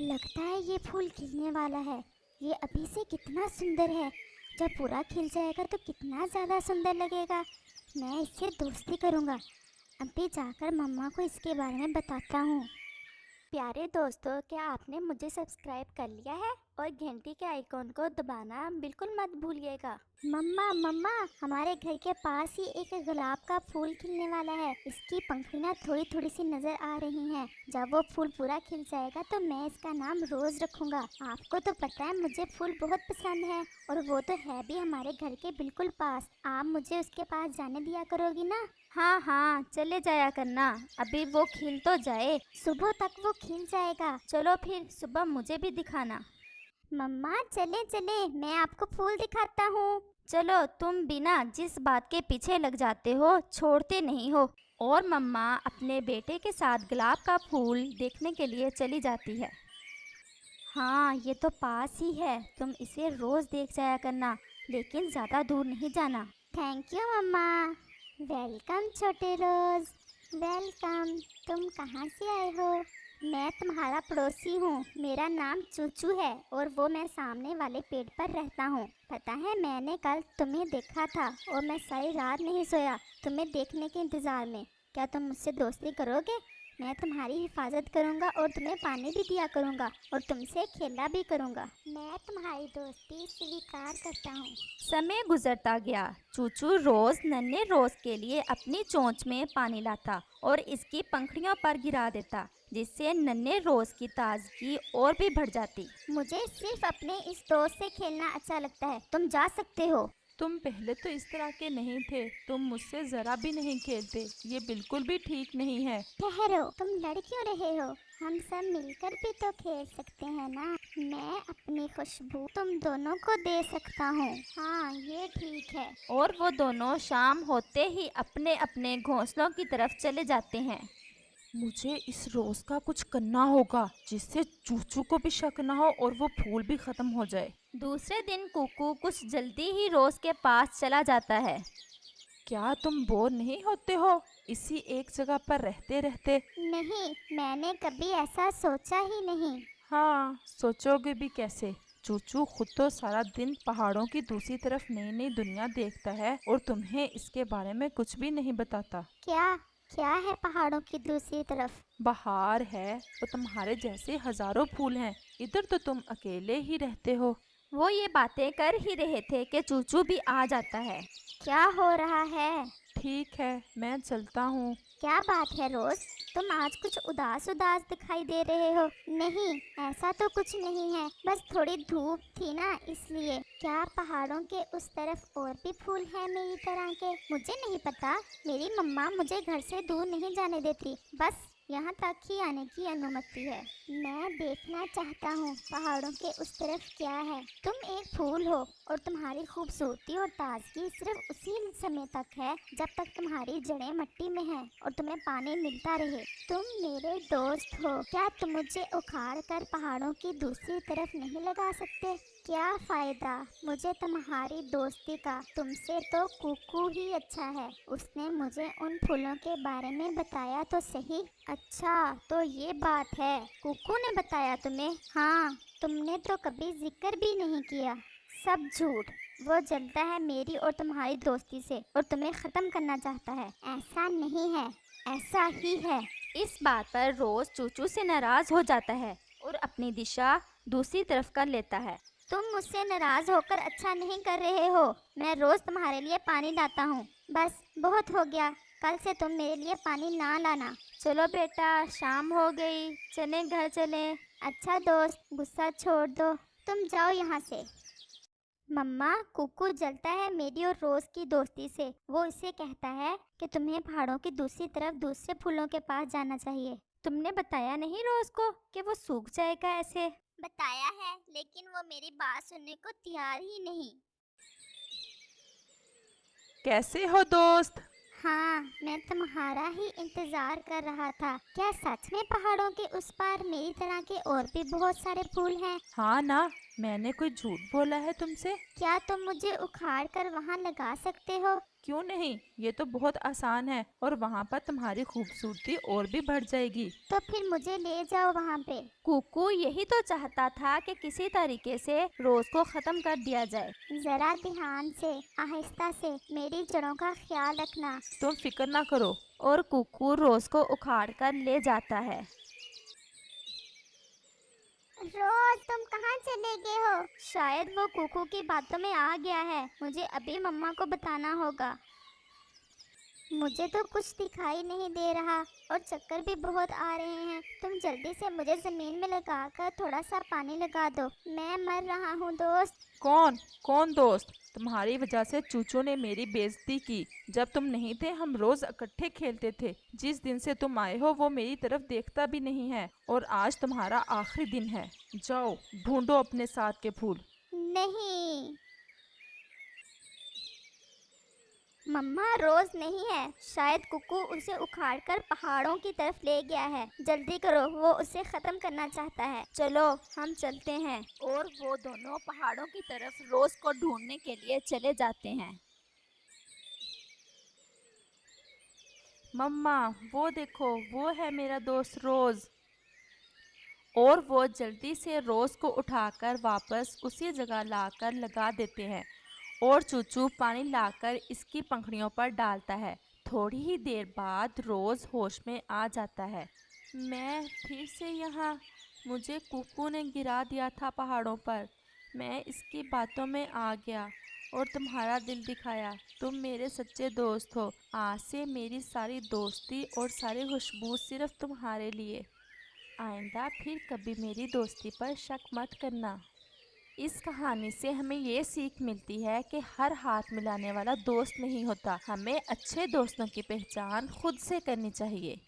लगता है ये फूल खिलने वाला है। ये अभी से कितना सुंदर है, जब पूरा खिल जाएगा तो कितना ज़्यादा सुंदर लगेगा। मैं इससे दोस्ती करूँगा। अभी जाकर मम्मा को इसके बारे में बताता हूँ। प्यारे दोस्तों, क्या आपने मुझे सब्सक्राइब कर लिया है? और घंटी के आइकॉन को दबाना बिल्कुल मत भूलिएगा। मम्मा मम्मा, हमारे घर के पास ही एक गुलाब का फूल खिलने वाला है। इसकी पंखुड़ियाँ थोड़ी थोड़ी सी नजर आ रही हैं। जब वो फूल पूरा खिल जाएगा तो मैं इसका नाम रोज रखूंगा। आपको तो पता है मुझे फूल बहुत पसंद है, और वो तो है भी हमारे घर के बिल्कुल पास। आप मुझे उसके पास जाने दिया करोगी ना? हाँ हाँ, चले जाया करना। अभी वो खिल तो जाए, सुबह तक वो खिल जाएगा। चलो फिर सुबह मुझे भी दिखाना। मम्मा चले चले, मैं आपको फूल दिखाता हूँ। चलो, तुम बिना जिस बात के पीछे लग जाते हो छोड़ते नहीं हो। और मम्मा अपने बेटे के साथ गुलाब का फूल देखने के लिए चली जाती है। हाँ, ये तो पास ही है, तुम इसे रोज देख जाया करना, लेकिन ज़्यादा दूर नहीं जाना। Thank you mamma. वेलकम छोटे रोज, वेलकम। तुम कहाँ से आए हो? मैं तुम्हारा पड़ोसी हूँ। मेरा नाम चूचू है, और वो मैं सामने वाले पेड़ पर रहता हूँ। पता है, मैंने कल तुम्हें देखा था और मैं सारी रात नहीं सोया तुम्हें देखने के इंतज़ार में। क्या तुम मुझसे दोस्ती करोगे? मैं तुम्हारी हिफाजत करूंगा और तुम्हें पानी भी दिया करूंगा और तुमसे खेला भी करूंगा। मैं तुम्हारी दोस्ती स्वीकार करता हूँ। समय गुजरता गया। चूचू रोज नन्हे रोज के लिए अपनी चोंच में पानी लाता और इसकी पंखुड़ियों पर गिरा देता, जिससे नन्हे रोज की ताजगी और भी बढ़ जाती। मुझे सिर्फ अपने इस दोस्त से खेलना अच्छा लगता है। तुम जा सकते हो। तुम पहले तो इस तरह के नहीं थे। तुम मुझसे जरा भी नहीं खेलते। ये बिल्कुल भी ठीक नहीं है। ठहरो, तुम लड़ क्यों रहे हो? हम सब मिलकर भी तो खेल सकते हैं ना। मैं अपनी खुशबू तुम दोनों को दे सकता हूँ। हाँ, ये ठीक है। और वो दोनों शाम होते ही अपने अपने घोंसलों की तरफ चले जाते हैं। मुझे इस रोज का कुछ करना होगा, जिससे चूचू को भी शक ना हो और वो फूल भी खत्म हो जाए। दूसरे दिन कुकू कुछ जल्दी ही रोज के पास चला जाता है। क्या तुम बोर नहीं होते हो इसी एक जगह पर रहते रहते? नहीं, मैंने कभी ऐसा सोचा ही नहीं। हाँ, सोचोगे भी कैसे? चूचू खुद तो सारा दिन पहाड़ों की दूसरी तरफ नई नई दुनिया देखता है और तुम्हें इसके बारे में कुछ भी नहीं बताता। क्या? क्या है पहाड़ों की दूसरी तरफ? बहार है, और तुम्हारे जैसे हजारों फूल हैं। इधर तो तुम अकेले ही रहते हो। वो ये बातें कर ही रहे थे कि चूचू भी आ जाता है। क्या हो रहा है? ठीक है, मैं चलता हूँ। क्या बात है रोज, तुम आज कुछ उदास उदास दिखाई दे रहे हो। नहीं, ऐसा तो कुछ नहीं है, बस थोड़ी धूप थी ना इसलिए। क्या पहाड़ों के उस तरफ और भी फूल हैं मेरी तरह के? मुझे नहीं पता। मेरी मम्मा मुझे घर से दूर नहीं जाने देती, बस यहाँ तक ही आने की अनुमति है। मैं देखना चाहता हूँ पहाड़ों के उस तरफ क्या है। तुम एक फूल हो, और तुम्हारी खूबसूरती और ताजगी सिर्फ उसी समय तक है जब तक तुम्हारी जड़ें मिट्टी में हैं और तुम्हें पानी मिलता रहे। तुम मेरे दोस्त हो, क्या तुम मुझे उखाड़ कर पहाड़ों की दूसरी तरफ नहीं लगा सकते? क्या फायदा मुझे तुम्हारी दोस्ती का? तुमसे तो कुकू ही अच्छा है, उसने मुझे उन फूलों के बारे में बताया तो सही। अच्छा, तो ये बात है, कुकू ने बताया तुम्हें? हाँ, तुमने तो कभी जिक्र भी नहीं किया। सब झूठ। वो जलता है मेरी और तुम्हारी दोस्ती से और तुम्हें ख़त्म करना चाहता है। ऐसा नहीं है, ऐसा ही है। इस बात पर रोज चूचू से नाराज हो जाता है और अपनी दिशा दूसरी तरफ कर लेता है। तुम मुझसे नाराज होकर अच्छा नहीं कर रहे हो। मैं रोज तुम्हारे लिए पानी लाता हूँ। बस बहुत हो गया, कल से तुम मेरे लिए पानी ना लाना। चलो बेटा, शाम हो गई, चलें घर चलें। अच्छा दोस्त, गुस्सा छोड़ दो, तुम जाओ यहाँ से। मम्मा, कुकू जलता है मेरी और रोज की दोस्ती से। वो इसे कहता है कि तुम्हें पहाड़ों की दूसरी तरफ दूसरे फूलों के पास जाना चाहिए। तुमने बताया नहीं रोज को कि वो सूख जाएगा ऐसे? बताया है, लेकिन वो मेरी बात सुनने को तैयार ही नहीं। कैसे हो दोस्त? हाँ, मैं तुम्हारा ही इंतजार कर रहा था। क्या सच में पहाड़ों के उस पार मेरी तरह के और भी बहुत सारे फूल हैं? हाँ ना, मैंने कोई झूठ बोला है तुमसे? क्या तुम मुझे उखाड़ कर वहाँ लगा सकते हो? क्यों नहीं, ये तो बहुत आसान है और वहाँ पर तुम्हारी खूबसूरती और भी बढ़ जाएगी। तो फिर मुझे ले जाओ वहाँ पे। कुकू यही तो चाहता था कि किसी तरीके से रोज को खत्म कर दिया जाए। जरा ध्यान से, आहिस्ता से, मेरी जड़ों का ख्याल रखना। तुम फिक्र ना करो। और कुकू रोज को उखाड़ कर ले जाता है। रोज तुम कहाँ चले गए हो? शायद वो कुकू की बातों में आ गया है। मुझे अभी मम्मा को बताना होगा। मुझे तो कुछ दिखाई नहीं दे रहा और चक्कर भी बहुत आ रहे हैं। तुम जल्दी से मुझे जमीन में लगाकर थोड़ा सा पानी लगा दो। मैं मर रहा हूँ दोस्त। कौन कौन दोस्त? तुम्हारी वजह से चूचू ने मेरी बेइज्जती की। जब तुम नहीं थे हम रोज इकट्ठे खेलते थे। जिस दिन से तुम आए हो वो मेरी तरफ देखता भी नहीं है और आज तुम्हारा आखिरी दिन है। जाओ ढूंढो अपने साथ के फूल। नहीं, मम्मा रोज नहीं है। शायद कुकू उसे उखाड़कर पहाड़ों की तरफ ले गया है। जल्दी करो, वो उसे खत्म करना चाहता है। चलो हम चलते हैं। और वो दोनों पहाड़ों की तरफ रोज को ढूंढने के लिए चले जाते हैं। मम्मा वो देखो, वो है मेरा दोस्त रोज। और वो जल्दी से रोज को उठाकर वापस उसी जगह लाकर लगा देते हैं और चूचू पानी लाकर इसकी पंखुड़ियों पर डालता है। थोड़ी ही देर बाद रोज होश में आ जाता है। मैं फिर से यहाँ, मुझे कुकू ने गिरा दिया था पहाड़ों पर। मैं इसकी बातों में आ गया और तुम्हारा दिल दिखाया। तुम मेरे सच्चे दोस्त हो। आज से मेरी सारी दोस्ती और सारी खुशबू सिर्फ तुम्हारे लिए। आइंदा फिर कभी मेरी दोस्ती पर शक मत करना। इस कहानी से हमें ये सीख मिलती है कि हर हाथ मिलाने वाला दोस्त नहीं होता। हमें अच्छे दोस्तों की पहचान खुद से करनी चाहिए।